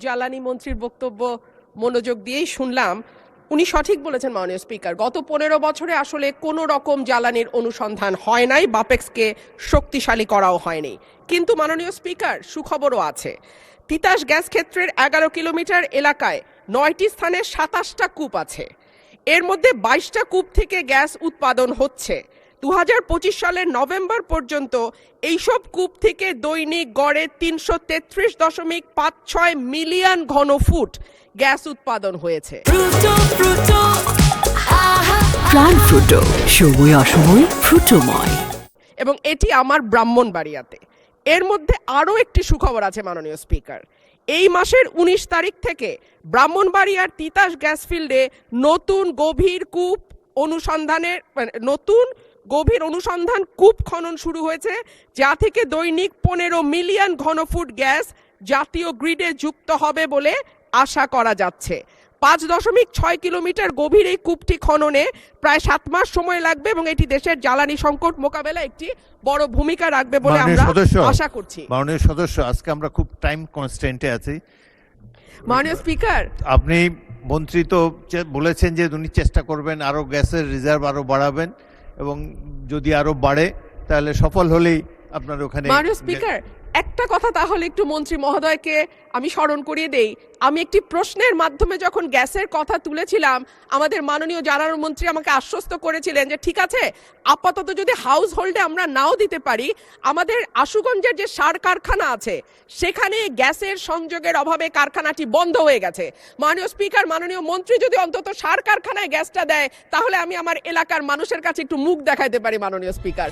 জ্বালানি মন্ত্রীর বক্তব্য মনোযোগ দিয়েই শুনলাম। উনি সঠিক বলেছেন মাননীয় স্পিকার, গত 15 বছরে আসলে কোনো রকম জ্বালানির অনুসন্ধান হয় নাই, বাপেক্সকে শক্তিশালী করাও হয়নি। কিন্তু মাননীয় স্পিকার, সুখবরও আছে। তিতাস গ্যাস ক্ষেত্রের 11 কিলোমিটার এলাকায় 9টি স্থানে 27টা কূপ আছে। এর মধ্যে 22টা কূপ থেকে গ্যাস উৎপাদন হচ্ছে। 2025 সালের নভেম্বর পর্যন্ত এইসব কূপ থেকে দৈনিক গড়ে 333.56 মিলিয়ন ঘনফুট গ্যাস উৎপাদন হয়েছে। প্রাণ ফ্রুটো, সময় অসময় ফ্রুটোময়। এবং এটি আমার ব্রাহ্মণবাড়িয়াতে। এর মধ্যে আরও একটি সুখবর আছে মাননীয় স্পিকার। এই মাসের 19 তারিখ থেকে ব্রাহ্মণবাড়িয়ার তিতাস গ্যাস ফিল্ডে নতুন গভীর অনুসন্ধান কূপ খনন শুরু হয়েছে, যা থেকে দৈনিক 15 মিলিয়ন ঘনফুট গ্যাস জাতীয় গ্রিডে যুক্ত হবে বলে আশা করা যাচ্ছে। 5.6 কিলোমিটার গভীর এই কূপটি খননে প্রায় 7 মাস সময় লাগবে এবং এটি দেশের জ্বালানি সংকট মোকাবেলায় একটি বড় ভূমিকা রাখবে বলে আমরা আশা করছি। মাননীয় সদস্য, আজকে আমরা খুব টাইম কনস্ট্রেন্টে আছি। মাননীয় স্পিকার, আপনি মন্ত্রী তো বলেছেন যে উনি চেষ্টা করবেন আরো গ্যাসের রিজার্ভ আরো বাড়াবেন, এবং যদি আরো বাড়ে তাহলে সফল হলেই আপনার ওখানে। মাননীয় স্পিকার, একটা কথা তাহলে একটু মন্ত্রী মহোদয়কে আমি স্মরণ করিয়ে দেই। আমি একটি প্রশ্নের মাধ্যমে যখন গ্যাসের কথা তুলেছিলাম, আমাদের মাননীয় জ্বালানি মন্ত্রী আমাকে আশ্বস্ত করেছিলেন যে ঠিক আছে, আপাতত যদি হাউস হোল্ডে আমরা নাও দিতে পারি, আমাদের আশুগঞ্জের যে সার কারখানা আছে সেখানে গ্যাসের সংযোগের অভাবে কারখানাটি বন্ধ হয়ে গেছে। মাননীয় স্পিকার, মাননীয় মন্ত্রী যদি অন্তত সার কারখানায় গ্যাসটা দেয়, তাহলে আমি আমার এলাকার মানুষের কাছে একটু মুখ দেখাইতে পারি মাননীয় স্পিকার।